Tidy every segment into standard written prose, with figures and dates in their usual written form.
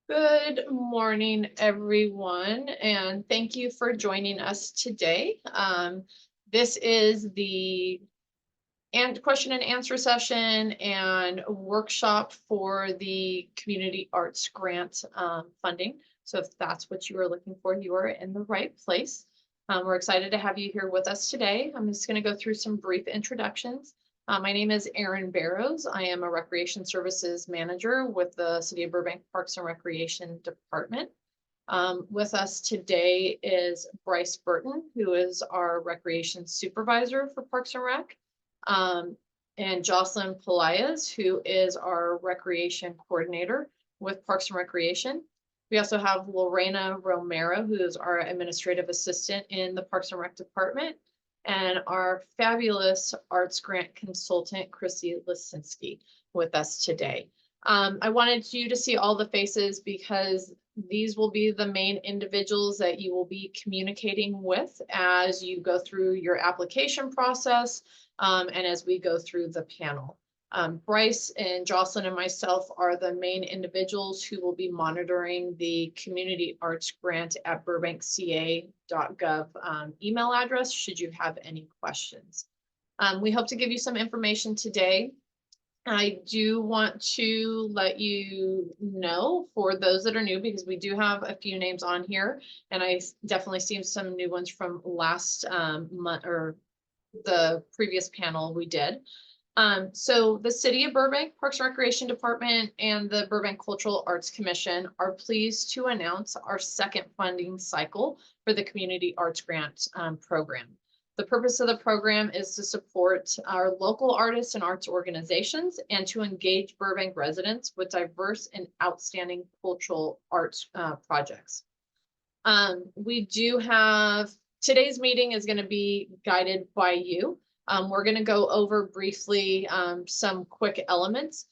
Good morning, everyone, and thank you for joining us today. This is the question and answer session and workshop for the Community Arts Grant funding. So if that's what you are looking for, you are in the right place. We're excited to have you here with us today. I'm just going to go through some brief introductions. My name is Erin Barrows. I am a Recreation Services Manager with the City of Burbank Parks and Recreation Department. With us today is Bryce Burton, who is our Recreation Supervisor for Parks and Rec, and Jocelyn Pelaez, who is our Recreation Coordinator with Parks and Recreation. We also have Lorena Romero, who is our Administrative Assistant in the Parks and Rec Department, and our fabulous arts grant consultant, Chrissy Lisinski, with us today. I wanted you to see all the faces because these will be the main individuals that you will be communicating with as you go through your application process and as we go through the panel. Bryce and Jocelyn and myself are the main individuals who will be monitoring the Community Arts Grant at burbankca.gov email address should you have any questions. We hope to give you some information today. I do want to let you know for those that are new, because we do have a few names on here, and I definitely seen some new ones from last month or the previous panel we did. So the City of Burbank Parks and Recreation Department and the Burbank Cultural Arts Commission are pleased to announce our second funding cycle for the Community Arts Grant program. The purpose of the program is to support our local artists and arts organizations and to engage Burbank residents with diverse and outstanding cultural arts projects. We do have, today's meeting is going to be guided by you. We're going to go over briefly some quick elements.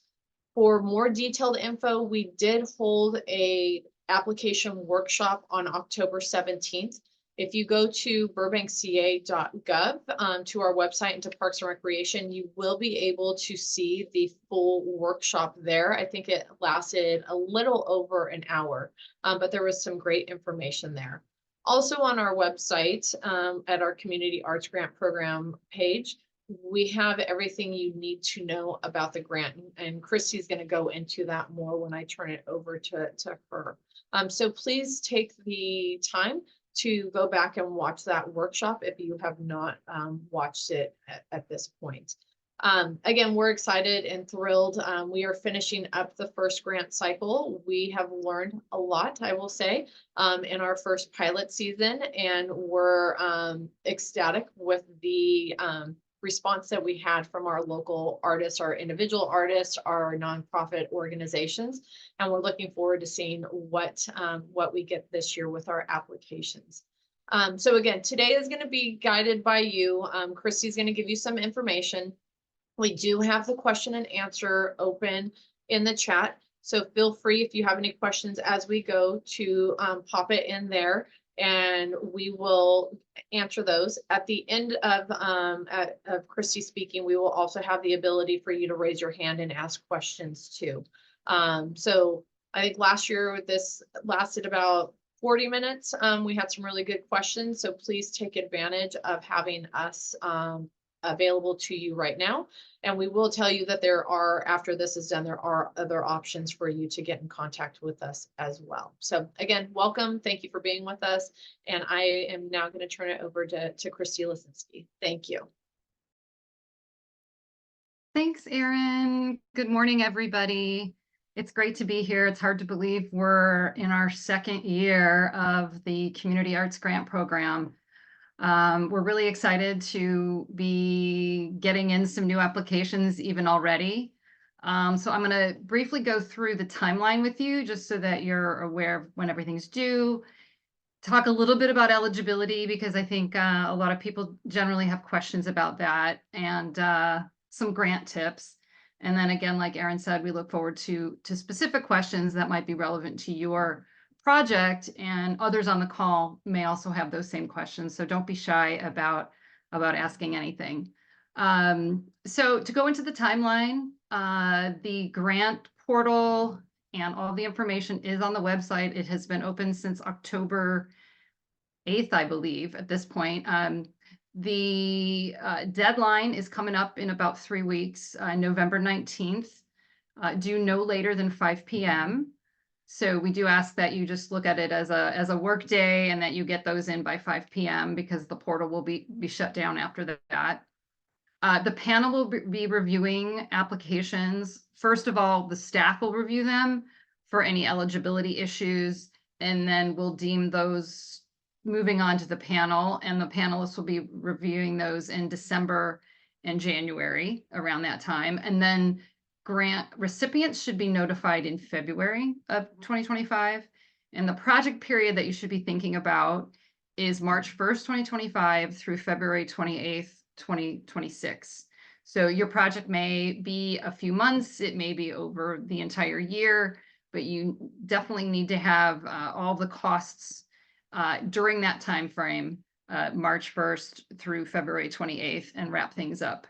For more detailed info, we did hold a application workshop on October 17th. If you go to burbankca.gov to our website and to Parks and Recreation, you will be able to see the full workshop there. I think it lasted a little over an hour, but there was some great information there. Also on our website, at our Community Arts Grant Program page, we have everything you need to know about the grant, and Christy's going to go into that more when I turn it over to her. So please take the time to go back and watch that workshop if you have not watched it at this point. Again, we're excited and thrilled. We are finishing up the first grant cycle. We have learned a lot, I will say, in our first pilot season, and we're ecstatic with the response that we had from our local artists, our individual artists, our nonprofit organizations, and we're looking forward to seeing what we get this year with our applications. So again, today is going to be guided by you. Christy's going to give you some information. We do have the question and answer open in the chat, so feel free if you have any questions as we go to pop it in there, and we will answer those. At the end of Christy speaking, we will also have the ability for you to raise your hand and ask questions too. So I think last year this lasted about 40 minutes. We had some really good questions, so please take advantage of having us available to you right now. And we will tell you that there are, after this is done, there are other options for you to get in contact with us as well. So again, welcome. Thank you for being with us. And I am now going to turn it over to Christy Lisinski. Thank you. Thanks, Erin. Good morning, everybody. It's great to be here. It's hard to believe we're in our second year of the Community Arts Grant Program. We're really excited to be getting in some new applications even already. So I'm going to briefly go through the timeline with you just so that you're aware of when everything's due. Talk a little bit about eligibility because I think a lot of people generally have questions about that, and some grant tips. And then again, like Erin said, we look forward to specific questions that might be relevant to your project, and others on the call may also have those same questions. So don't be shy about asking anything. So to go into the timeline, the grant portal and all the information is on the website. It has been open since October 8th, I believe, at this point. The deadline is coming up in about 3 weeks, November 19th, due no later than 5 p.m. So we do ask that you just look at it as a work day and that you get those in by 5 p.m. because the portal will be shut down after that. The panel will be reviewing applications. First of all, the staff will review them for any eligibility issues, and then we'll deem those moving on to the panel, and the panelists will be reviewing those in December and January around that time. And then grant recipients should be notified in February of 2025. And the project period that you should be thinking about is March 1st, 2025 through February 28th, 2026. So your project may be a few months, it may be over the entire year, but you definitely need to have all the costs during that time frame, March 1st through February 28th, and wrap things up.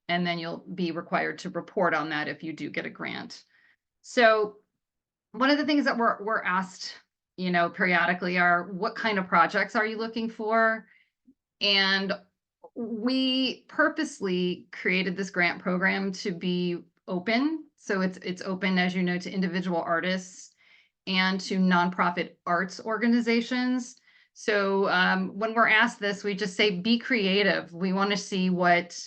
And then you'll be required to report on that if you do get a grant. So one of the things that we're asked, periodically are, what kind of projects are you looking for? And we purposely created this grant program to be open. So it's open, as you know, to individual artists and to nonprofit arts organizations. So when we're asked this, we just say, be creative. We want to see what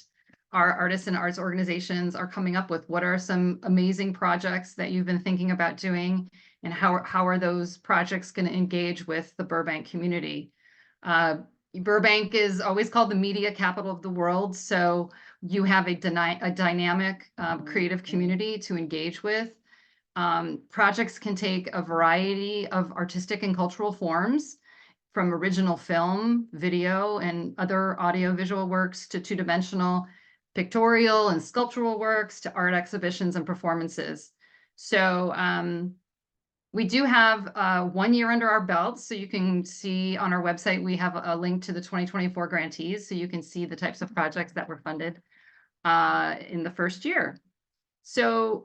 our artists and arts organizations are coming up with. What are some amazing projects that you've been thinking about doing? And how are those projects going to engage with the Burbank community? Burbank is always called the media capital of the world. So you have a dynamic, creative community to engage with. Projects can take a variety of artistic and cultural forms, from original film, video, and other audio-visual works to two-dimensional pictorial and sculptural works to art exhibitions and performances. So we do have 1 year under our belts. So you can see on our website, we have a link to the 2024 grantees. So you can see the types of projects that were funded in the first year. So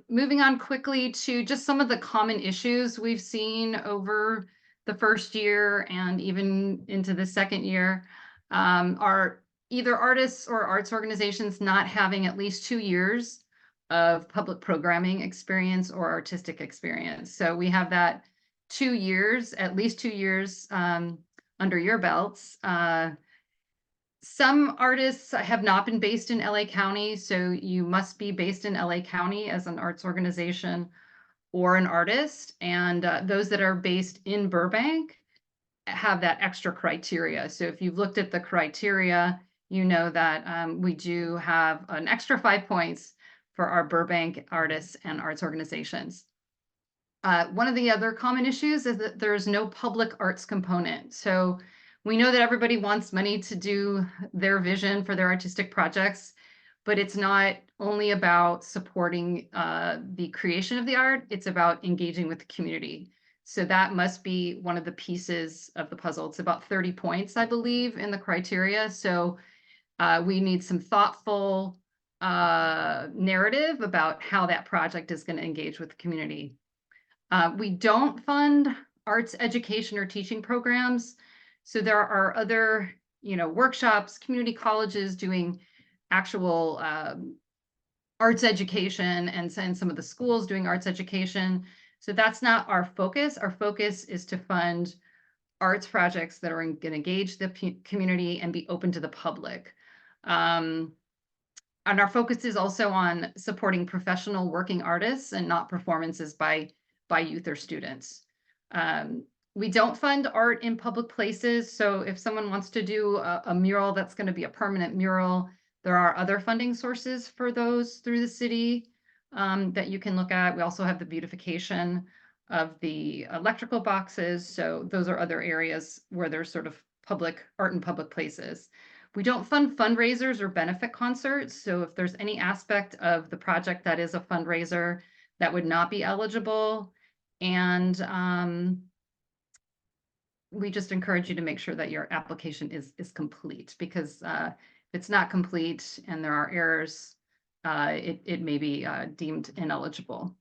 moving on quickly to just some of the common issues we've seen over the first year and even into the second year are either artists or arts organizations not having at least 2 years of public programming experience or artistic experience. So we have that 2 years, at least 2 years under your belts. Some artists have not been based in LA County, so you must be based in LA County as an arts organization or an artist. And those that are based in Burbank have that extra criteria. So if you've looked at the criteria, you know that we do have an extra 5 points for our Burbank artists and arts organizations. One of the other common issues is that there's no public arts component. So we know that everybody wants money to do their vision for their artistic projects, but it's not only about supporting the creation of the art, it's about engaging with the community. So that must be one of the pieces of the puzzle. It's about 30 points, I believe, in the criteria. So we need some thoughtful narrative about how that project is going to engage with the community. We don't fund arts education or teaching programs. So there are other, workshops, community colleges doing actual arts education, and some of the schools doing arts education. So that's not our focus. Our focus is to fund arts projects that are going to engage the community and be open to the public. And our focus is also on supporting professional working artists and not performances by youth or students. We don't fund art in public places. So if someone wants to do a mural that's going to be a permanent mural, there are other funding sources for those through the city that you can look at. We also have the beautification of the electrical boxes. So those are other areas where there's sort of public art in public places. We don't fund fundraisers or benefit concerts. So if there's any aspect of the project that is a fundraiser, that would not be eligible. And we just encourage you to make sure that your application is complete, because if it's not complete and there are errors, it may be deemed ineligible.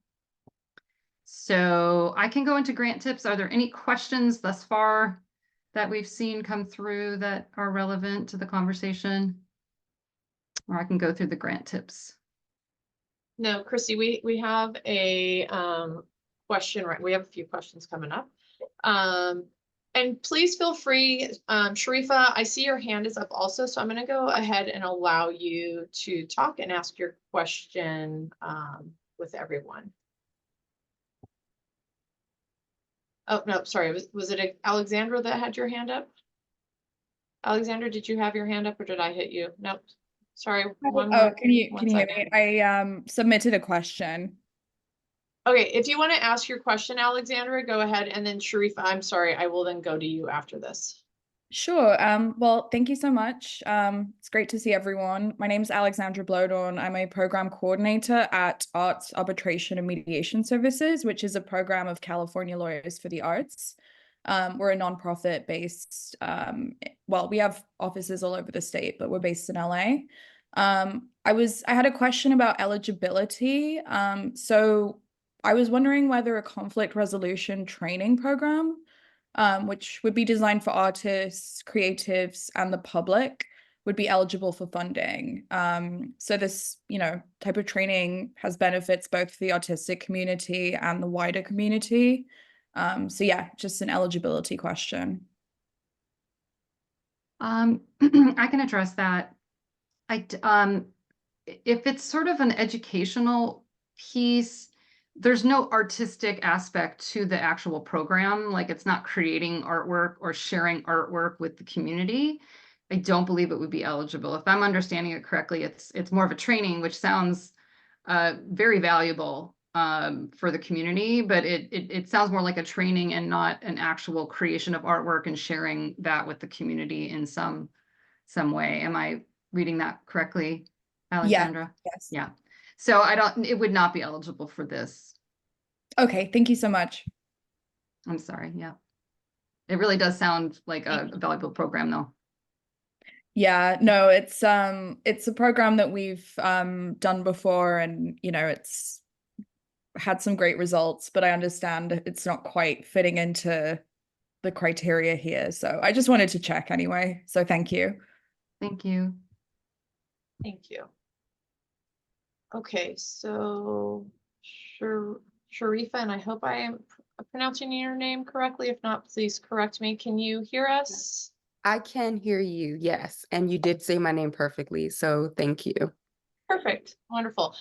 So I can go into grant tips. Are there any questions thus far that we've seen come through that are relevant to the conversation? Or I can go through the grant tips. No, Christy, we have a question, right? We have a few questions coming up. And please feel free, Sharifa, I see your hand is up also, so I'm gonna go ahead and allow you to talk and ask your question with everyone. Oh, no, sorry, was it Alexandra that had your hand up? Alexandra, did you have your hand up or did I hit you? Nope. Sorry, one Oh, more. can you one hear second. me? I submitted a question. Okay, if you want to ask your question, Alexandra, go ahead, and then Sharifa, I'm sorry, I will then go to you after this. Sure. Well, thank you so much. It's great to see everyone. My name is Alexandra Blodorn. I'm a program coordinator at Arts Arbitration and Mediation Services, which is a program of California Lawyers for the Arts. We're a nonprofit based, well, we have offices all over the state, but we're based in LA. I had a question about eligibility. So I was wondering whether a conflict resolution training program, which would be designed for artists, creatives, and the public, would be eligible for funding. So this, type of training has benefits both for the artistic community and the wider community. So yeah, just an eligibility question. I can address that. If it's sort of an educational piece, there's no artistic aspect to the actual program. Like it's not creating artwork or sharing artwork with the community. I don't believe it would be eligible. If I'm understanding it correctly, it's more of a training, which sounds very valuable for the community, but it sounds more like a training and not an actual creation of artwork and sharing that with the community in some way. Am I reading that correctly, Alexandra? Yes. Yeah. So it would not be eligible for this. Okay, thank you so much. I'm sorry. Yeah. It really does sound like a valuable program though. Yeah, no, it's a program that we've done before, and it's had some great results, but I understand it's not quite fitting into the criteria here. So I just wanted to check anyway. So thank you. Thank you. Thank you. Okay, so Sharifa, and I hope I am pronouncing your name correctly. If not, please correct me. Can you hear us? I can hear you, yes. And you did say my name perfectly, so thank you. Perfect. Wonderful.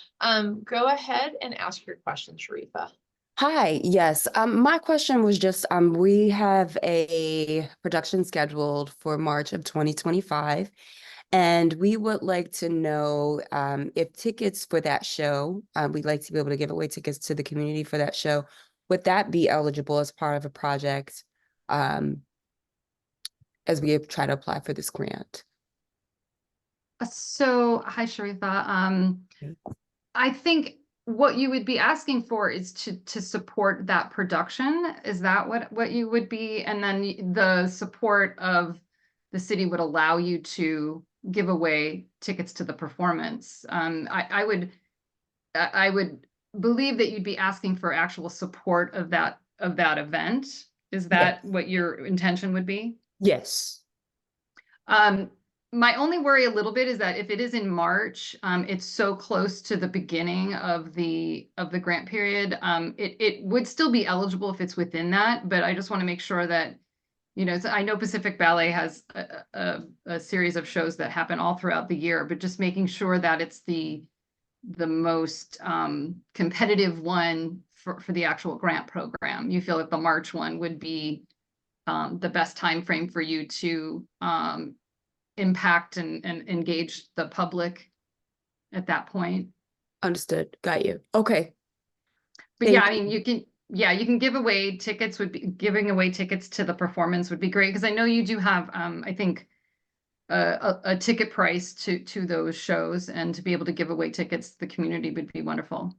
Go ahead and ask your question, Sharifa. Hi, yes. My question was just we have a production scheduled for March of 2025, and we would like to know if tickets for that show, we'd like to be able to give away tickets to the community for that show. Would that be eligible as part of a project as we try to apply for this grant? So, hi, Sharifa. I think what you would be asking for is to support that production. Is that what you would be? And then the support of the city would allow you to give away tickets to the performance. I would believe that you'd be asking for actual support of that event. Is that what your intention would be? Yes. My only worry a little bit is that if it is in March, it's so close to the beginning of the grant period. It would still be eligible if it's within that, but I just want to make sure that, I know Pacific Ballet has a series of shows that happen all throughout the year, but just making sure that it's the most competitive one for the actual grant program. You feel like the March one would be the best time frame for you to impact and engage the public at that point. Understood. Got you. Okay. But yeah, I mean, you can give away tickets. Giving away tickets to the performance would be great, because I know you do have I think a ticket price to those shows, and to be able to give away tickets to the community would be wonderful.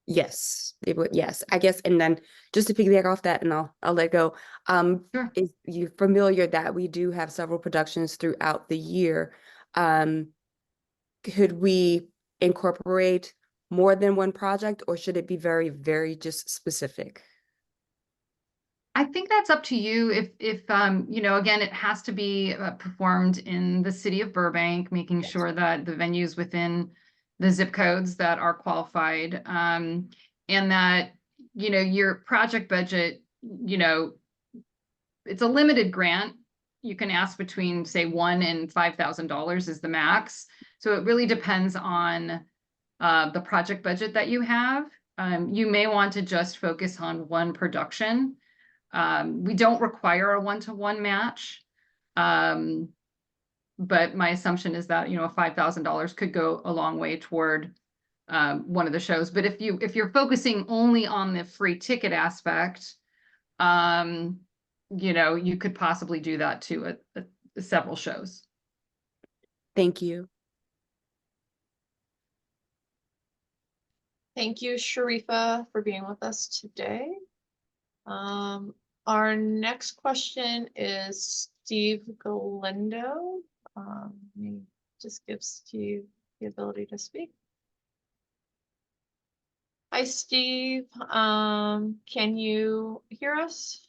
Yes, it would. Yes, I guess. And then just to piggyback off that, and I'll let go. Sure. Is you familiar that we do have several productions throughout the year? Could we incorporate more than one project, or should it be very, very just specific? I think that's up to you. If you know, again, it has to be performed in the city of Burbank, making Yes. sure that the venue's within the zip codes that are qualified, and that, you know, your project budget, you know, it's a limited grant. You can ask between, say, $1,000 and $5,000 is the max. So it really depends on the project budget that you have. You may want to just focus on one production. We don't require a one-to-one match. But my assumption is that, you know, $5,000 could go a long way toward one of the shows. But if you're focusing only on the free ticket aspect, you know, you could possibly do that to several shows. Thank you. Thank you, Sharifa, for being with us today. Our next question is Steve Galindo. Let me just give Steve the ability to speak. Hi, Steve. Can you hear us?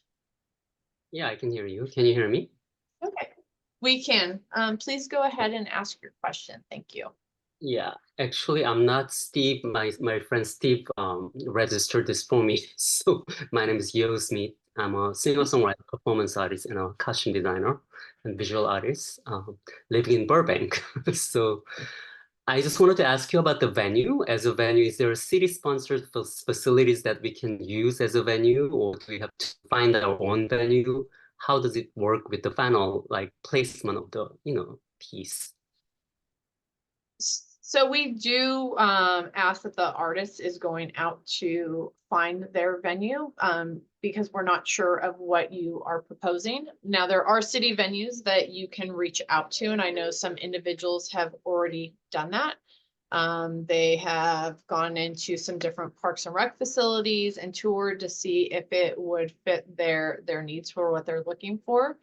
Yeah, I can hear you. Can you hear me? Okay, we can. Please go ahead and ask your question. Thank you. Yeah, actually, I'm not Steve. My friend Steve registered this for me. So my name is Yo Smith. I'm a singer-songwriter, performance artist, and a costume designer and visual artist living in Burbank. So I just wanted to ask you about the venue. As a venue, is there city-sponsored facilities that we can use as a venue, or do we have to find our own venue? How does it work with the final placement of the piece? So we do ask that the artist is going out to find their venue because we're not sure of what you are proposing. Now, there are city venues that you can reach out to, and I know some individuals have already done that. They have gone into some different Parks and Rec facilities and toured to see if it would fit their needs for what they're looking for.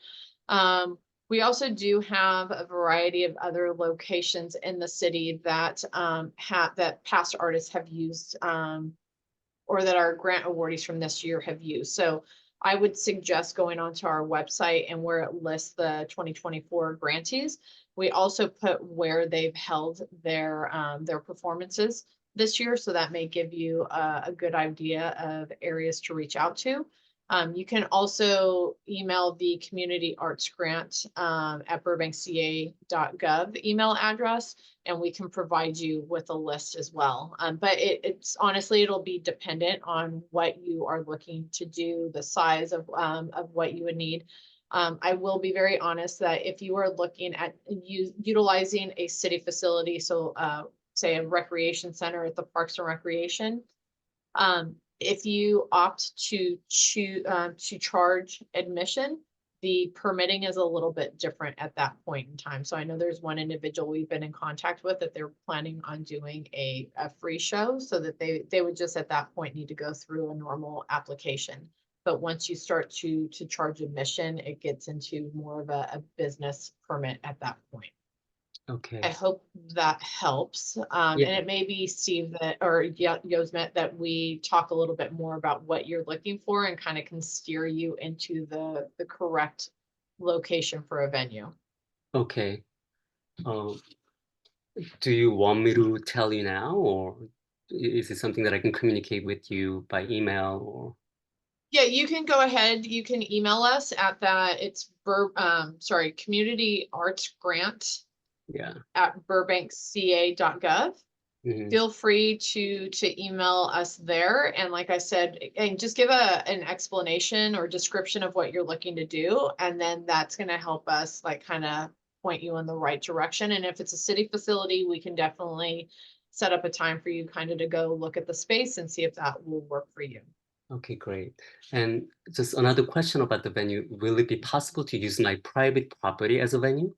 We also do have a variety of other locations in the city that that past artists have used or that our grant awardees from this year have used. So I would suggest going onto our website and where it lists the 2024 grantees. We also put where they've held their performances this year. So that may give you a good idea of areas to reach out to. You can also email the community arts grant at burbankca.gov email address, and we can provide you with a list as well. But it's honestly, it'll be dependent on what you are looking to do, the size of what you would need. I will be very honest that if you are looking at utilizing a city facility, so say a recreation center at the Parks and Recreation, if you opt to charge admission, the permitting is a little bit different at that point in time. So I know there's one individual we've been in contact with that they're planning on doing a free show, so that they would just at that point need to go through a normal application. But once you start to charge admission, it gets into more of a business permit at that point. Okay. I hope that helps. And it may be Steve or Yosmet that we talk a little bit more about what you're looking for and kind of can steer you into the correct location for a venue. Okay. Do you want me to tell you now, or is it something that I can communicate with you by email or? Yeah, you can go ahead. You can email us at that. It's community arts grant at burbankca.gov. Mm-hmm. Feel free to email us there. And like I said, and just give an explanation or description of what you're looking to do. And then that's going to help us kind of point you in the right direction. And if it's a city facility, we can definitely set up a time for you kind of to go look at the space and see if that will work for you. Okay, great. And just another question about the venue. Will it be possible to use my private property as a venue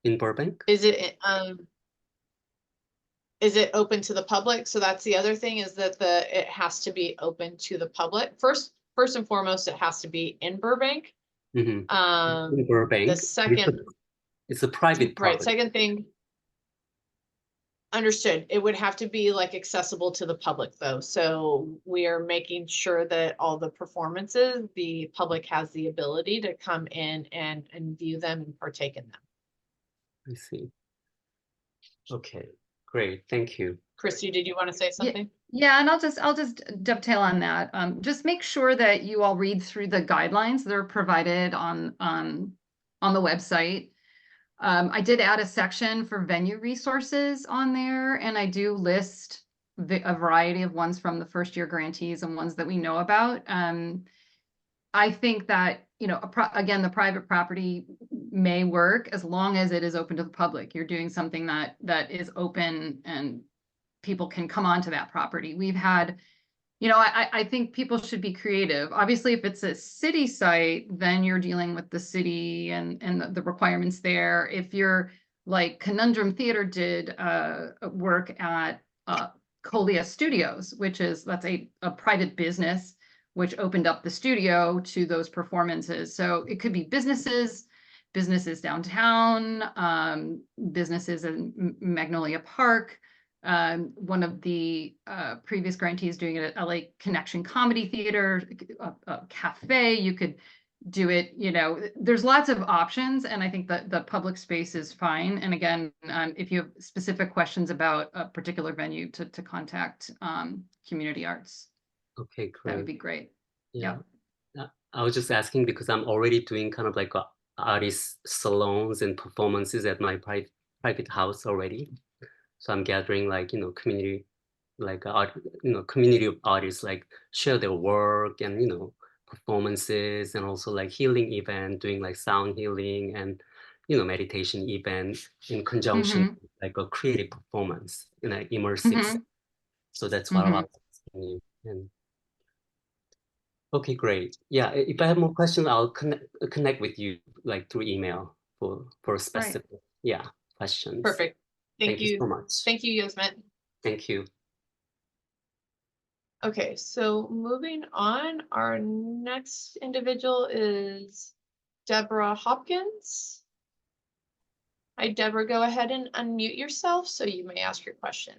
in Burbank? Is it open to the public? So that's the other thing, is that it has to be open to the public. First and foremost, it has to be in Burbank. Mm-hmm. In Burbank. The second, it's a private property. Right. Second thing. Understood. It would have to be like accessible to the public though. So we are making sure that all the performances, the public has the ability to come in and view them and partake in them. I see. Okay, great. Thank you. Christy, did you want to say something? Yeah, and I'll just dovetail on that. Just make sure that you all read through the guidelines that are provided on the website. I did add a section for venue resources on there, and I do list a variety of ones from the first year grantees and ones that we know about. I think that, you know, again, the private property may work as long as it is open to the public. You're doing something that is open and people can come onto that property. We've had, you know, I think people should be creative. Obviously, if it's a city site, then you're dealing with the city and the requirements there. If you're like Conundrum Theater did work at Colia Studios, that's a private business, which opened up the studio to those performances. So it could be businesses downtown, businesses in Magnolia Park. One of the previous grantees doing it at LA Connection Comedy Theater, a cafe. You could do it, you know, there's lots of options, and I think that the public space is fine. And again, if you have specific questions about a particular venue, to contact Community Arts. Okay, That would great. be great. Yeah. I was just asking because I'm already doing kind of like artist salons and performances at my private house already. So I'm gathering like, you know, community, like art, you know, community of artists, like share their work and, you know, performances, and also like healing event, doing like sound healing and, you know, meditation event in conjunction with like a creative performance in an immersive setting. So that's what I was asking you. And okay, great. Yeah, if I have more questions, I'll connect with you like through email for specific questions. Perfect. Thank you so much. Thank you, Yosmet. Thank you. Okay, so moving on, our next individual is Deborah Hopkins. Hi, Deborah, go ahead and unmute yourself so you may ask your question.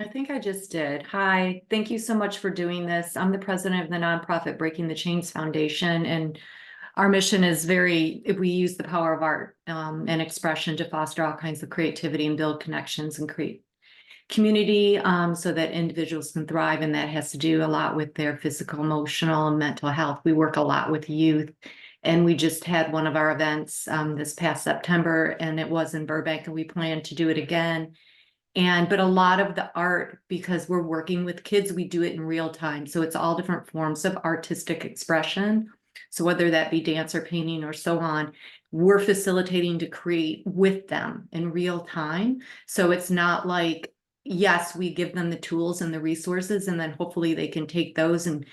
I think I just did. Hi, thank you so much for doing this. I'm the president of the nonprofit Breaking the Chains Foundation, and our mission is we use the power of art and expression to foster all kinds of creativity and build connections and create community so that individuals can thrive. And that has to do a lot with their physical, emotional, and mental health. We work a lot with youth. And we just had one of our events this past September, and it was in Burbank, and we plan to do it again. But a lot of the art, because we're working with kids, we do it in real time. So it's all different forms of artistic expression. So whether that be dance or painting or so on, we're facilitating to create with them in real time. So it's not like, yes, we give them the tools and the resources, and then hopefully they can take those and,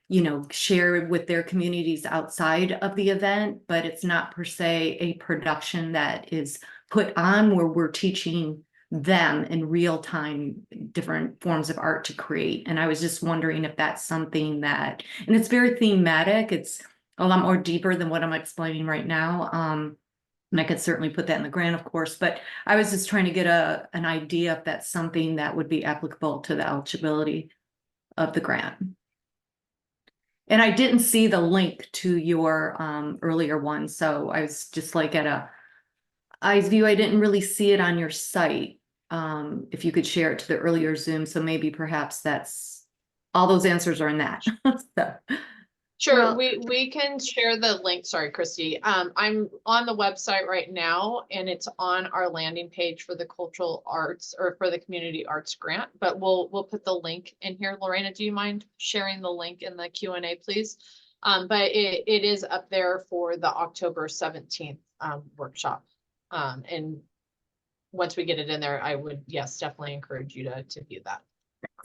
you know, share with their communities outside of the event. But it's not per se a production that is put on where we're teaching them in real time different forms of art to create. And I was just wondering if that's something that, and it's very thematic, it's a lot more deeper than what I'm explaining right now. And I could certainly put that in the grant, of course, but I was just trying to get an idea if that's something that would be applicable to the eligibility of the grant. And I didn't see the link to your earlier one, so I was just like at a eyes view. I didn't really see it on your site. If you could share it to the earlier Zoom, so maybe perhaps that's all those answers are in that. So. Sure, Well, we can share the link. Sorry, Christy. I'm on the website right now, and it's on our landing page for the cultural arts or for the community arts grant, but we'll put the link in here. Lorena, do you mind sharing the link in the Q&A, please? But it is up there for the October 17th workshop. And once we get it in there, I would, yes, definitely encourage you to view that.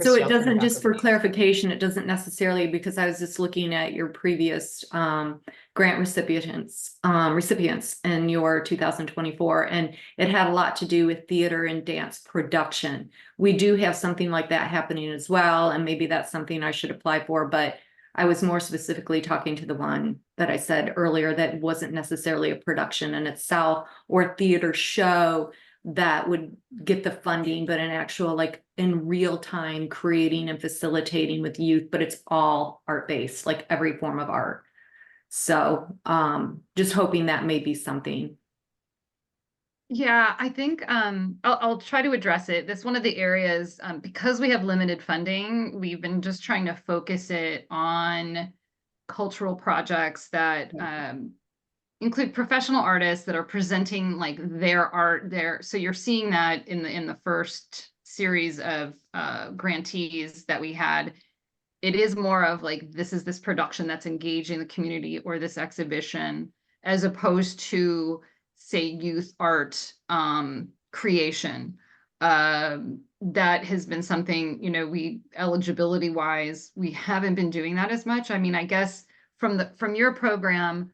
So Christy, it I'll turn doesn't, back just over for to you. clarification, it doesn't necessarily, because I was just looking at your previous grant recipients in your 2024, and it had a lot to do with theater and dance production. We do have something like that happening as well, and maybe that's something I should apply for, but I was more specifically talking to the one that I said earlier that wasn't necessarily a production in itself or a theater show, that would get the funding, but in actual, like in real time, creating and facilitating with youth, but it's all art-based, like every form of art. So just hoping that may be something. Yeah, I think I'll try to address it. That's one of the areas, because we have limited funding, we've been just trying to focus it on cultural projects that include professional artists that are presenting like their art there. So you're seeing that in the first series of grantees that we had. It is more of like, this is this production that's engaging the community or this exhibition, as opposed to say youth art creation. That has been something, you know, we eligibility wise, we haven't been doing that as much. I mean, I guess from your program,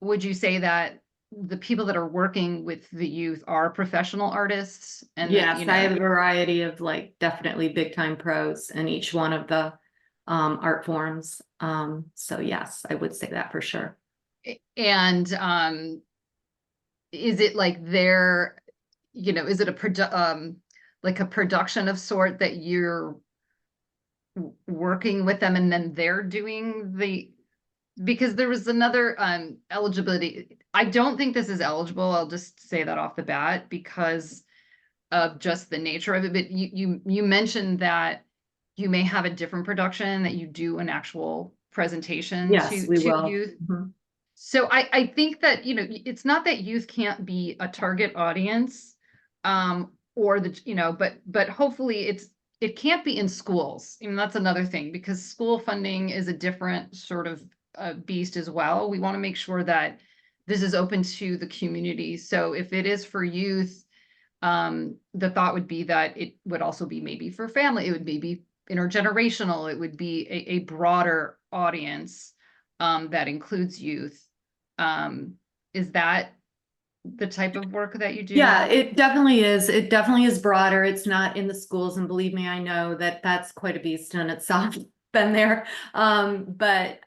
would you say that the people that are working with the youth are professional artists? And that, Yes, you know, I have a variety of like definitely big time pros in each one of the art forms. So yes, I would say that for sure. and is it like their, you know, is it like a production of sort that you're working with them and then they're doing because there was another eligibility. I don't think this is eligible. I'll just say that off the bat because of just the nature of it. But you mentioned that you may have a different production that you do an actual presentation Yes, we to will. youth. Mhm. So I think that, you know, it's not that youth can't be a target audience, or the, you know, but hopefully it can't be in schools. I mean, that's another thing, because school funding is a different sort of beast as well. We want to make sure that this is open to the community. So if it is for youth, the thought would be that it would also be maybe for family. It would maybe intergenerational. It would be a broader audience that includes youth. Is that the type of work that you do? Yeah, it definitely is. It definitely is broader. It's not in the schools, and believe me, I know that that's quite a beast in itself. Been there, but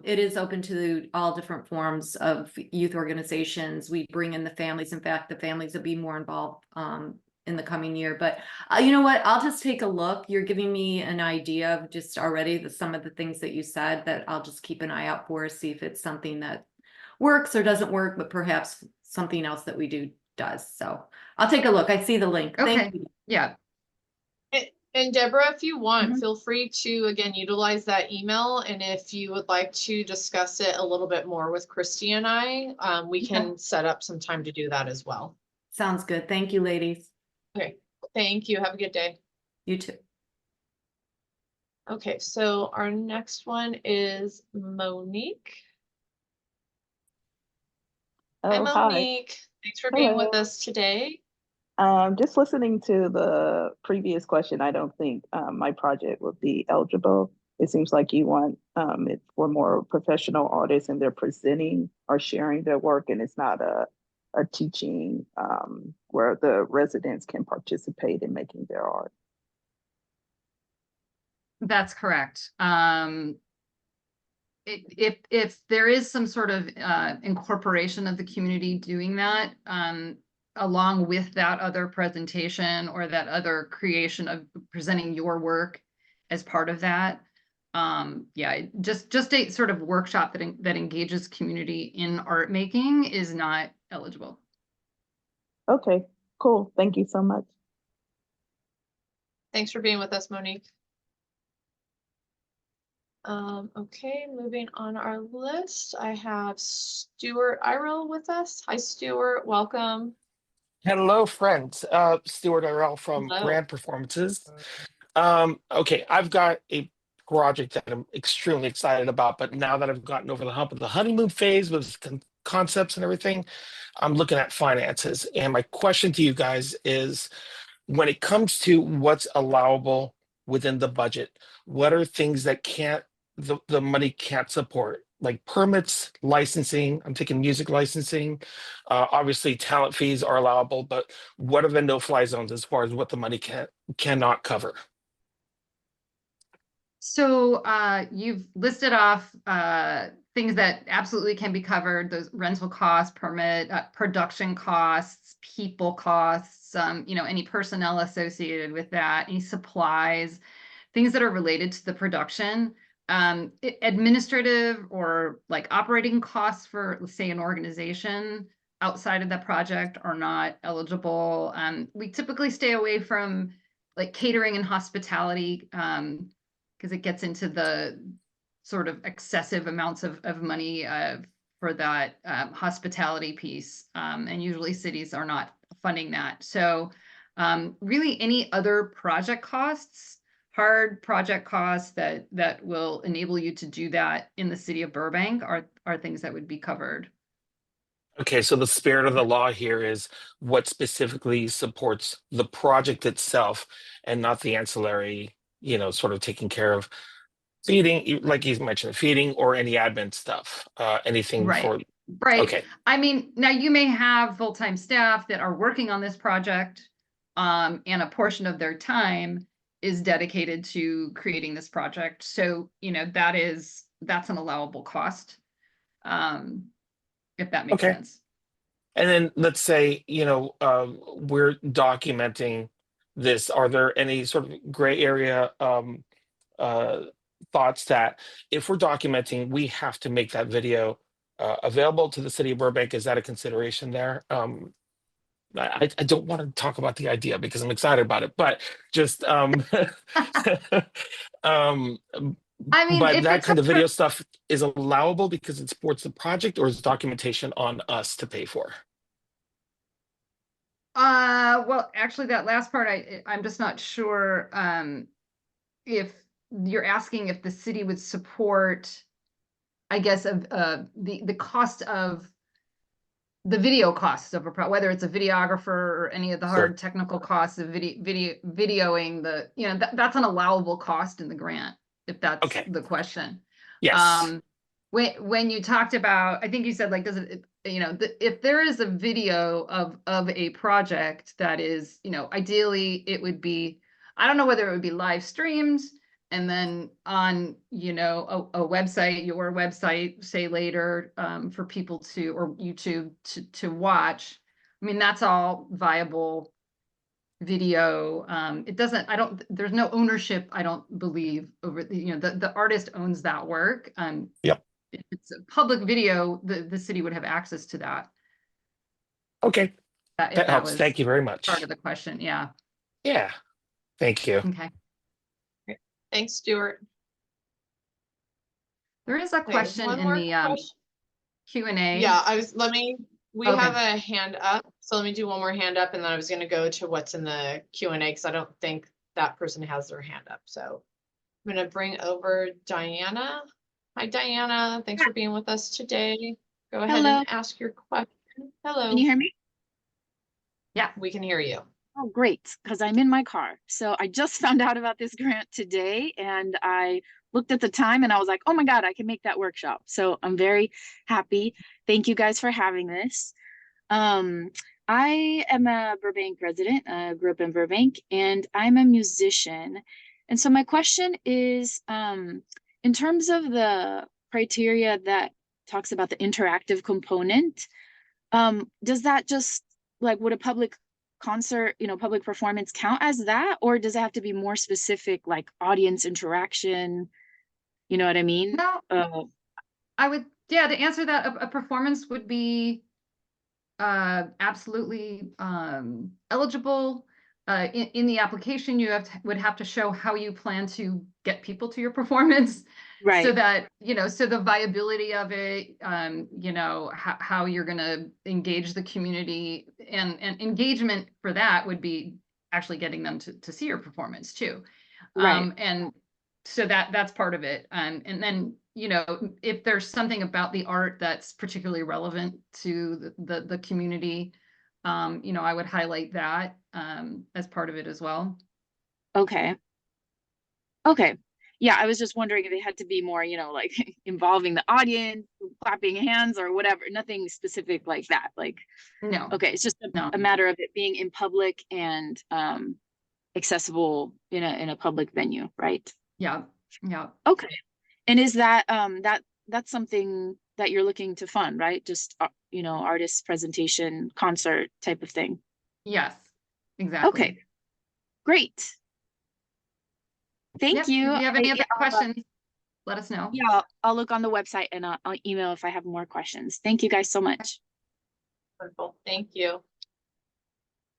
it is open to all different forms of youth organizations. We bring in the families. In fact, the families will be more involved in the coming year. But you know what? I'll just take a look. You're giving me an idea of just already some of the things that you said that I'll just keep an eye out for, see if it's something that works or doesn't work, but perhaps something else that we do does. So I'll take a look. I see the link. Okay. Thank you. Yeah. And Deborah, if you want, Mhm. feel free to, again, utilize that email. And if you would like to discuss it a little bit more with Christy and I, we can set up some time to do that as well. Sounds good. Thank you, ladies. Okay, thank you. Have a good day. You too. Okay, so our next one is Monique. Hi, Oh, hi. Monique. Thanks for being with Hello. us today. Just listening to the previous question, I don't think my project would be eligible. It seems like you want it for more professional artists and they're presenting or sharing their work, and it's not a teaching where the residents can participate in making their art. That's correct. If there is some sort of incorporation of the community doing that, along with that other presentation or that other creation of presenting your work as part of that, yeah, just a sort of workshop that engages community in art making is not eligible. Okay, cool. Thank you so much. Thanks for being with us, Monique. Okay, moving on our list, I have Stuart Irel with us. Hi, Stuart, welcome. Hello, friends. Stuart Irel from Hello. Brand Performances. Okay, I've got a project that I'm extremely excited about, but now that I've gotten over the hump of the honeymoon phase with concepts and everything, I'm looking at finances. And my question to you guys is, when it comes to what's allowable within the budget, what are things that the money can't support? Like permits, licensing, I'm taking music licensing. Obviously talent fees are allowable, but what are the no-fly zones as far as what the money cannot cover? So you've listed off things that absolutely can be covered, those rental costs, permit, production costs, people costs, you know, any personnel associated with that, any supplies, things that are related to the production. Administrative or like operating costs for, let's say, an organization outside of that project are not eligible. We typically stay away from like catering and hospitality, because it gets into the sort of excessive amounts of money for that hospitality piece. And usually cities are not funding that. So really any other project costs, hard project costs that will enable you to do that in the city of Burbank are things that would be covered. Okay, so the spirit of the law here is what specifically supports the project itself and not the ancillary, you know, sort of taking care of feeding, like you mentioned, feeding or any admin stuff, anything Right. for, Right. okay, I mean, now you may have full-time staff that are working on this project, and a portion of their time is dedicated to creating this project. So, you know, that's an allowable cost. If that makes Okay. sense. And then let's say, you know, we're documenting this. Are there any sort of gray area thoughts that if we're documenting, we have to make that video available to the city of Burbank? Is that a consideration there? I don't want to talk about the idea because I'm excited about it, but just um I mean, but if that it's kind a of video stuff is allowable because it supports the project, or is documentation on us to pay for? well, actually that last part, I'm just not sure, if you're asking if the city would support, I guess, of, the cost of the video costs of whether it's a videographer or any of the hard technical costs of videoing the, you know, that's an allowable cost in the grant, if that's Okay. the question. Yes. When you talked about, I think you said like, does it, you know, if there is a video of a project that is, you know, ideally it would be, I don't know whether it would be live streams and then on, you know, a website, your website, say later, for people to, or YouTube to watch. I mean, that's all viable video. It doesn't, there's no ownership, I don't believe, over the, you know, the artist owns that work. Yep. If it's a public video, the city would have access to that. Okay. If That helps. was Thank you very much. part of the question. Yeah. Yeah. Thank you. Okay. Thanks, Stuart. There is a Okay, question one in more the question. Q&A. Yeah, we Okay. have a hand up, so let me do one more hand up, and then I was gonna go to what's in the Q&A, because I don't think that person has their hand up, so I'm gonna bring over Diana. Hi, Diana, thanks for being with us today. Go ahead Hello. and ask your question. Hello. Can you hear me? Yeah. We can hear you. Oh, great, because I'm in my car. So I just found out about this grant today, and I looked at the time and I was like, oh my God, I can make that workshop. So I'm very happy. Thank you guys for having this. I am a Burbank resident, grew up in Burbank, and I'm a musician. And so my question is, in terms of the criteria that talks about the interactive component, does that just like, would a public concert, you know, public performance count as that, or does it have to be more specific, like audience interaction? You know what I mean? No, I would, yeah, to answer that, a performance would be absolutely eligible. In the application, you would have to show how you plan to get people to your performance. Right. So that, you know, so the viability of it, you know, how you're going to engage the community, and engagement for that would be actually getting them to see your performance too. Right. And so that's part of it. And then, you know, if there's something about the art that's particularly relevant to the community, you know, I would highlight that as part of it as well. Okay. Okay. Yeah, I was just wondering if it had to be more, you know, like involving the audience, clapping hands or whatever, nothing specific like that. Like, No. okay, it's just a matter of it being in public and accessible in a public venue, right? Yeah. Yeah. Okay. And is that, that's something that you're looking to fund, right? Just, artist presentation, concert type of thing. Yes, exactly. Okay, great. Thank Yep, you. if you have any other I'll, questions, let us know. Yeah, I'll look on the website and I'll email if I have more questions. Thank you guys so much. Wonderful, thank you.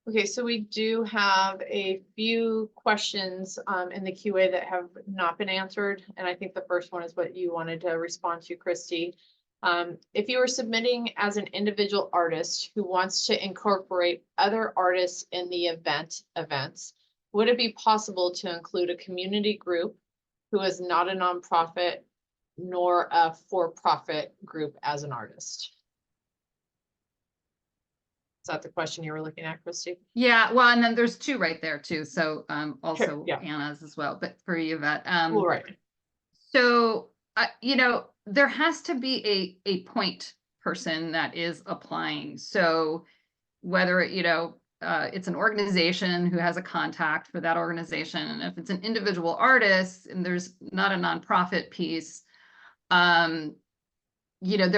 Okay, so we do have a few questions in the QA that have not been answered. And I think the first one is what you wanted to respond to, Christy. If you were submitting as an individual artist who wants to incorporate other artists in the events, would it be possible to include a community group who is not a nonprofit nor a for-profit group as an artist? Is that the question you were looking at, Christy? Yeah, well, and then there's two right there too. So also yeah. Anna's as well, but for Yvette. Well, right. So there has to be a point person that is applying. So whether it's an organization who has a contact for that organization, and if it's an individual artist and there's not a nonprofit piece, there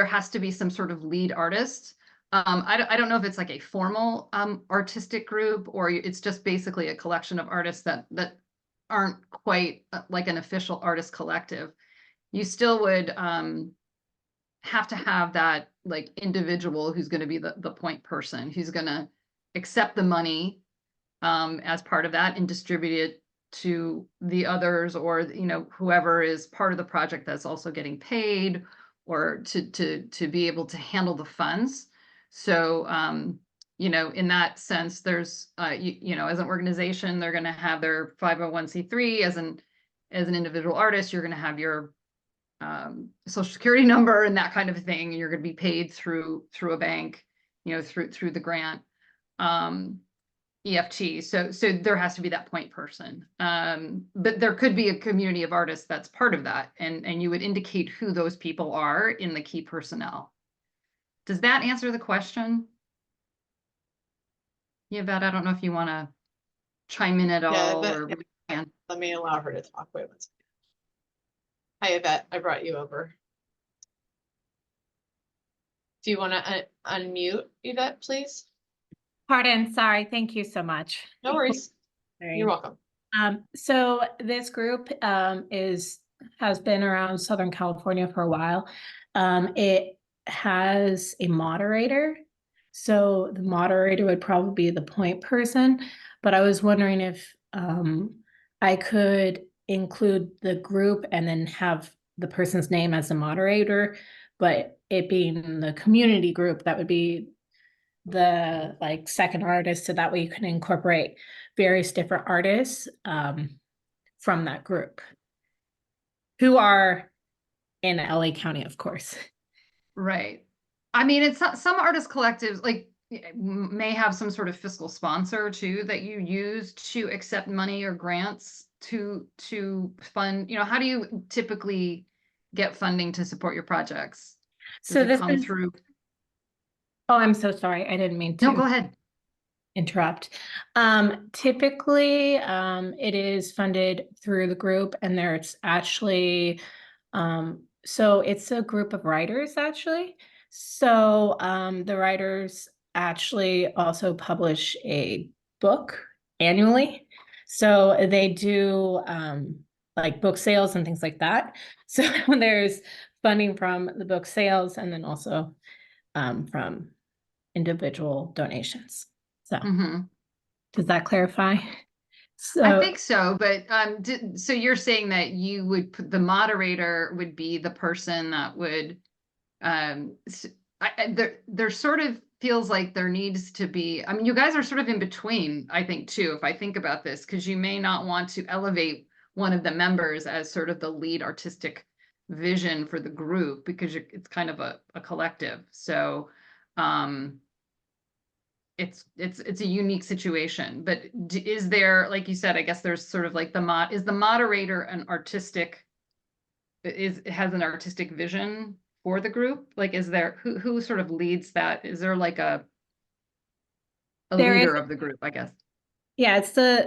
has to be some sort of lead artist. I don't know if it's like a formal artistic group or it's just basically a collection of artists that aren't quite like an official artist collective. You still would have to have that like individual who's going to be the point person, who's going to accept the money as part of that and distribute it to the others, or whoever is part of the project that's also getting paid, or to be able to handle the funds. So in that sense, there's as an organization, they're going to have their 501c3. As an individual artist, you're going to have your social security number and that kind of thing. You're going to be paid through a bank, through the grant, EFT. So there has to be that point person. But there could be a community of artists that's part of that, and you would indicate who those people are in the key personnel. Does that answer the question? Yvette, I don't know if you want to chime in at all. Let me allow her to talk. Wait one second. Hi, Yvette, I brought you over. Do you want to unmute, Yvette, please? Pardon, sorry, thank you so much. No worries. Sorry. You're welcome. So this group has been around Southern California for a while. It has a moderator. So the moderator would probably be the point person, but I was wondering if I could include the group and then have the person's name as the moderator, but it being the community group, that would be the second artist, so that way you can incorporate various different artists from that group who are in LA County, of course. Right. I mean, it's not, some artist collectives may have some sort of fiscal sponsor too that you use to accept money or grants to fund. How do you typically get funding to support your projects? So this is through. Oh, I'm so sorry. I didn't mean to. No, go ahead. Interrupt. Typically, it is funded through the group, and there's actually, so it's a group of writers actually. So the writers actually also publish a book annually. So they do book sales and things like that. So there's funding from the book sales and then also from individual donations. So does that clarify? So I think so, but so you're saying that you would put the moderator would be the person that would there sort of feels like there needs to be, I mean, you guys are sort of in between, I think too, if I think about this, because you may not want to elevate one of the members as sort of the lead artistic vision for the group, because it's kind of a collective. So it's a unique situation. But is there, like you said, I guess there's sort of like is the moderator an artistic, has an artistic vision for the group? Like, is there, who sort of leads that? Is there like a leader of the group, I guess? Yeah,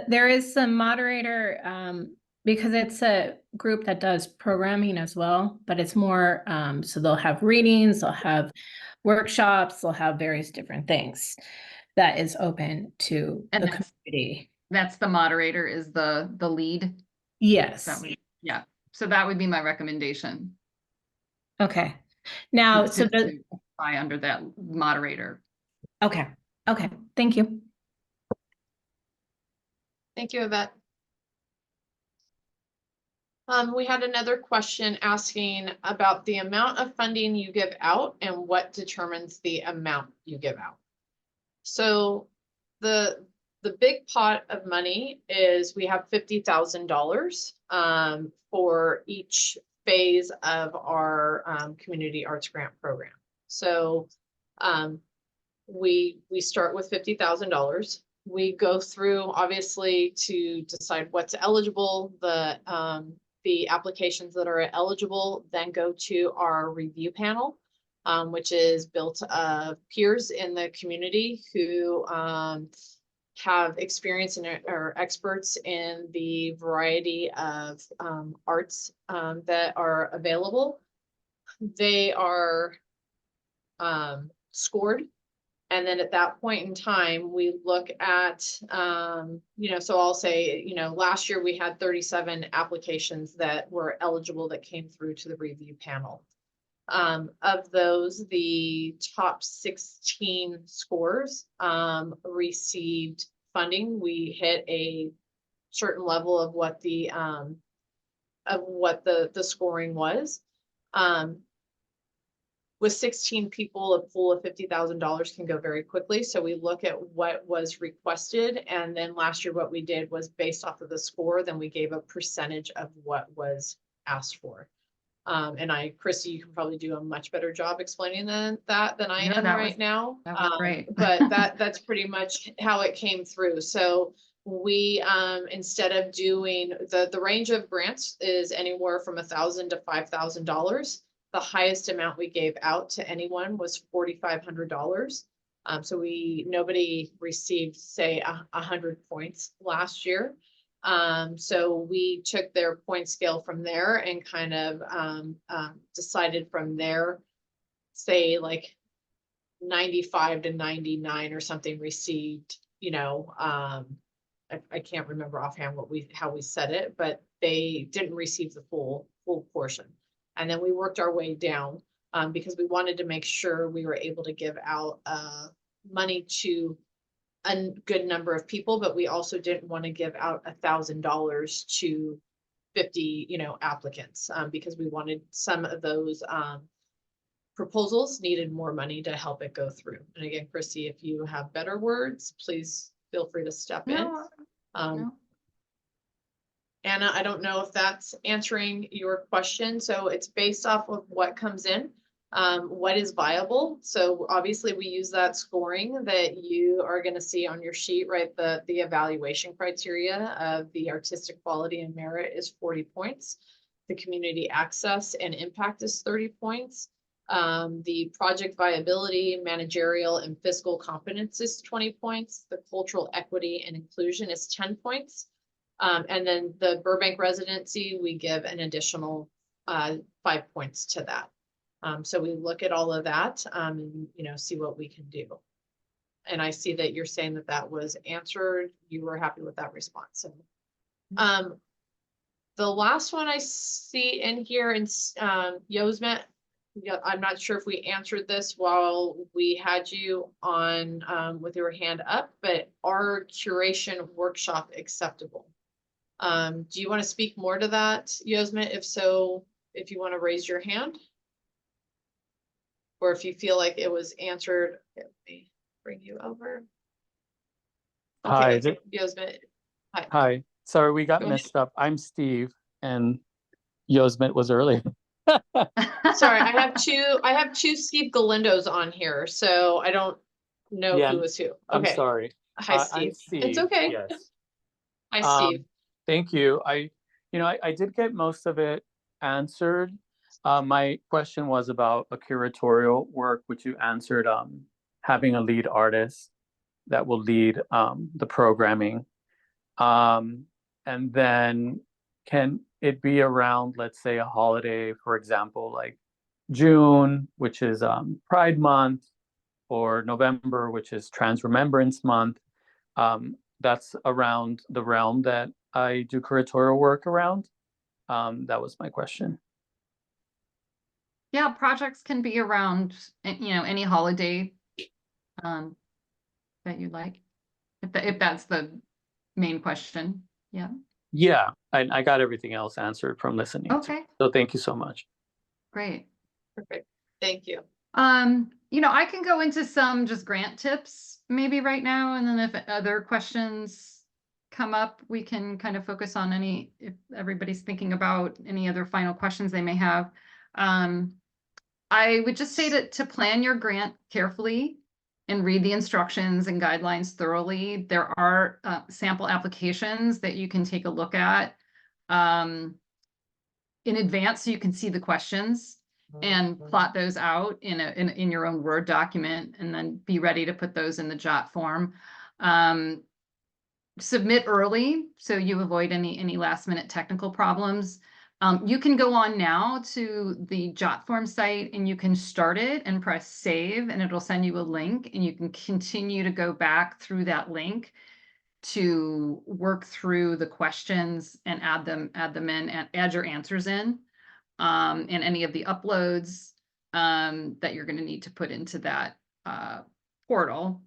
there is some moderator because it's a group that does programming as well, but it's more, so they'll have readings, they'll have workshops, they'll have various different things that is open to And the that's- community. That's the moderator is the lead. Yes. Yeah, so that would be my recommendation. Okay. Now, to- so to the, apply under that moderator. okay, okay, thank you. Thank you, Yvette. We had another question asking about the amount of funding you give out and what determines the amount you give out. So the big pot of money is we have $50,000 for each phase of our community arts grant program. So we start with $50,000. We go through obviously to decide what's eligible, the applications that are eligible then go to our review panel, which is built of peers in the community who have experience and are experts in the variety of arts that are available. They are scored. And then at that point in time, we look at, so I'll say, last year we had 37 applications that were eligible that came through to the review panel. Of those, the top 16 scores received funding. We hit a certain level of what the scoring was. With 16 people, a pool of $50,000 can go very quickly. So we look at what was requested. And then last year, what we did was based off of the score, then we gave a percentage of what was asked for. And Christy, you can probably do a much better job explaining that than I am right now. That was great. But that's pretty much how it came through. So we, instead of doing the range of grants is anywhere from $1,000 to $5,000. The highest amount we gave out to anyone was $4,500. So nobody received, say, 100 points last year. So we took their point scale from there and kind of decided from there, say like 95 to 99 or something received, I can't remember offhand how we said it, but they didn't receive the full portion. And then we worked our way down because we wanted to make sure we were able to give out money to a good number of people, but we also didn't want to give out $1,000 to 50, applicants because we wanted some of those proposals needed more money to help it go through. And again, Christy, if you have better words, please feel free to step in. No. Anna, I don't know if that's answering your question. So it's based off of what comes in, what is viable. So obviously we use that scoring that you are going to see on your sheet, right? The evaluation criteria of the artistic quality and merit is 40 points. The community access and impact is 30 points. The project viability, managerial and fiscal competence is 20 points. The cultural equity and inclusion is 10 points. And then the Burbank residency, we give an additional 5 points to that. So we look at all of that and, see what we can do. And I see that you're saying that was answered. You were happy with that response. So, the last one I see in here in Yosmet, I'm not sure if we answered this while we had you on with your hand up, but are curation workshop acceptable? Do you want to speak more to that, Yosmet? If so, if you want to raise your hand. Or if you feel like it was answered, let me bring you over. Hi. Yosmet. Hi. Hi. Sorry, we got Go messed up. I'm Steve and Yosmet was earlier. Sorry, I have two Steve Galindos on here, so I don't know Yeah, who is who. I'm Okay. sorry. Hi, Steve. I'm Steve. It's okay. Yes. Hi, Steve. Thank you. I did get most of it answered. My question was about a curatorial work, which you answered, having a lead artist that will lead the programming. And then can it be around, let's say, a holiday, for example, like June, which is Pride Month, or November, which is Trans Remembrance Month? That's around the realm that I do curatorial work around. That was my question. Yeah, projects can be around, any holiday that you like, if that's the main question. Yeah. Yeah, I got everything else answered from listening. Okay, So thank you so much. great. Perfect. Thank you. I can go into some just grant tips maybe right now, and then if other questions come up, we can kind of focus on if everybody's thinking about any other final questions they may have. I would just say to plan your grant carefully and read the instructions and guidelines thoroughly. There are sample applications that you can take a look at in advance so you can see the questions and plot those out in your own Word document, and then be ready to put those in the JOT form. Submit early so you avoid any last minute technical problems. You can go on now to the JOT form site and you can start it and press save, and it'll send you a link, and you can continue to go back through that link to work through the questions and add them in and add your answers in, and any of the uploads that you're going to need to put into that portal.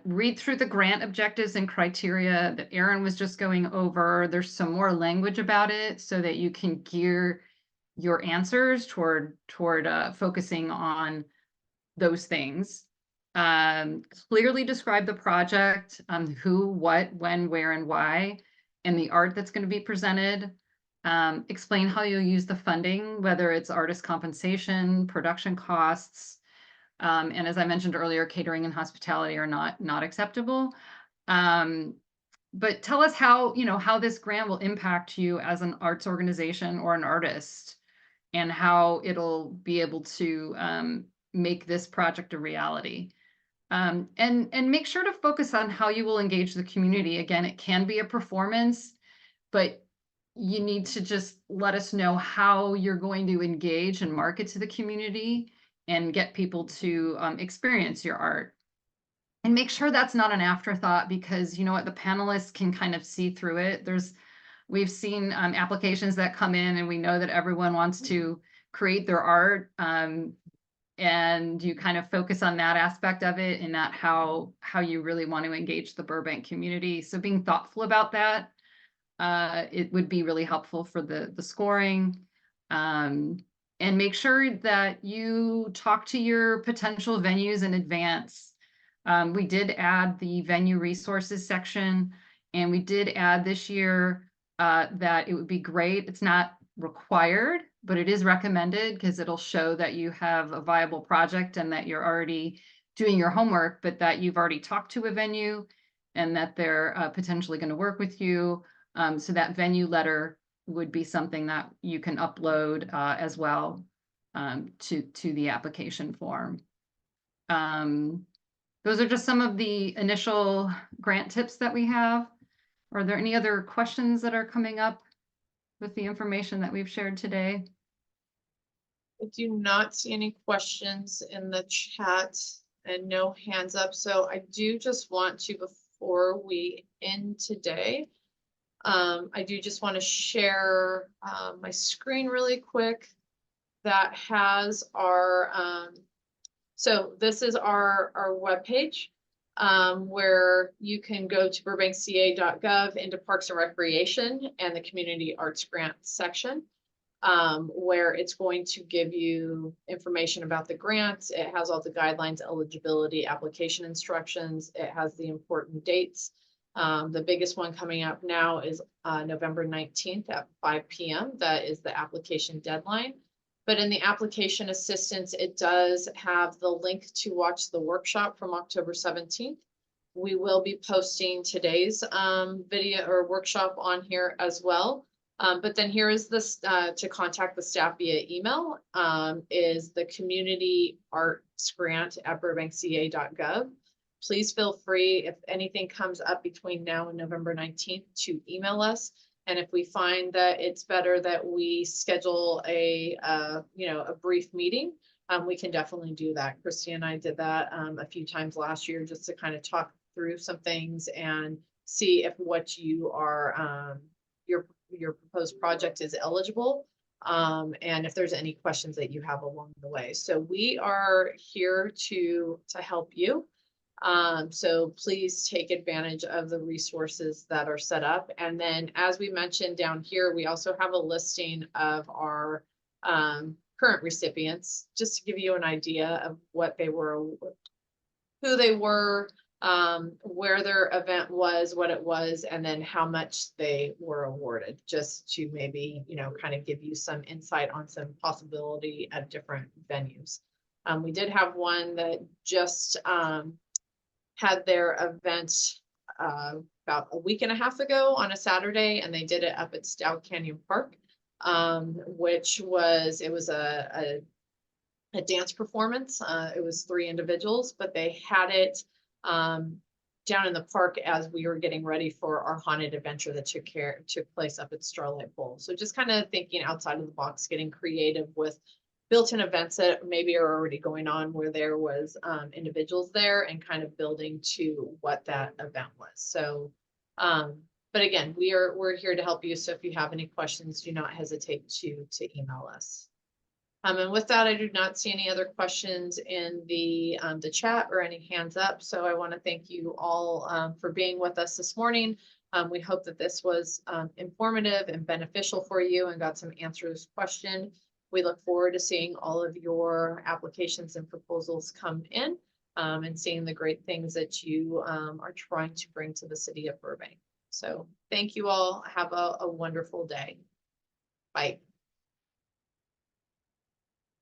Read through the grant objectives and criteria that Erin was just going over. There's some more language about it so that you can gear your answers toward focusing on those things. Clearly describe the project, who, what, when, where, and why, and the art that's going to be presented. Explain how you'll use the funding, whether it's artist compensation, production costs, and as I mentioned earlier, catering and hospitality are not acceptable. But tell us how this grant will impact you as an arts organization or an artist, and how it'll be able to make this project a reality. And make sure to focus on how you will engage the community. Again, it can be a performance, but you need to just let us know how you're going to engage and market to the community and get people to experience your art. And make sure that's not an afterthought, because you know what, the panelists can kind of see through it. We've seen applications that come in, and we know that everyone wants to create their art, and you kind of focus on that aspect of it and not how you really want to engage the Burbank community. So being thoughtful about that, it would be really helpful for the scoring. And make sure that you talk to your potential venues in advance. We did add the venue resources section, and we did add this year that it would be great. It's not required, but it is recommended, because it'll show that you have a viable project and that you're already doing your homework, but that you've already talked to a venue and that they're potentially going to work with you. So that venue letter would be something that you can upload as well to the application form. Those are just some of the initial grant tips that we have. Are there any other questions that are coming up with the information that we've shared today? I do not see any questions in the chat and no hands up. So I do just want to, before we end today, I do just want to share my screen really quick that has our, so this is our webpage where you can go to burbankca.gov into Parks and Recreation and the Community Arts Grant section, where it's going to give you information about the grants. It has all the guidelines, eligibility, application instructions. It has the important dates. The biggest one coming up now is November 19th at 5 p.m. That is the application deadline. But in the application assistance, it does have the link to watch the workshop from October 17th. We will be posting today's video or workshop on here as well. But then here is this to contact the staff via email is the Community Arts Grant at burbankca.gov. Please feel free, if anything comes up between now and November 19th, to email us, And if we find that it's better that we schedule a brief meeting, we can definitely do that. Christy and I did that a few times last year just to kind of talk through some things and see if what you are, your proposed project is eligible. And if there's any questions that you have along the way. So we are here to help you. So please take advantage of the resources that are set up. And then, as we mentioned down here, we also have a listing of our current recipients, just to give you an idea of what they were, who they were, where their event was, what it was, and then how much they were awarded, just to maybe, kind of give you some insight on some possibility at different venues. We did have one that just had their event about a week and a half ago on a Saturday, and they did it up at Stout Canyon Park, which was, it was a dance performance. It was 3 individuals, but they had it down in the park as we were getting ready for our haunted adventure that took place up at Starlight Bowl. So just kind of thinking outside of the box, getting creative with built-in events that maybe are already going on where there was individuals there, and kind of building to what that event was. So, but again, we're here to help you. So if you have any questions, do not hesitate to email us. And with that, I do not see any other questions in the chat or any hands up. So I want to thank you all for being with us this morning. We hope that this was informative and beneficial for you and got some answers to questions. We look forward to seeing all of your applications and proposals come in, and seeing the great things that you are trying to bring to the city of Burbank. So thank you all. Have a wonderful day. Bye.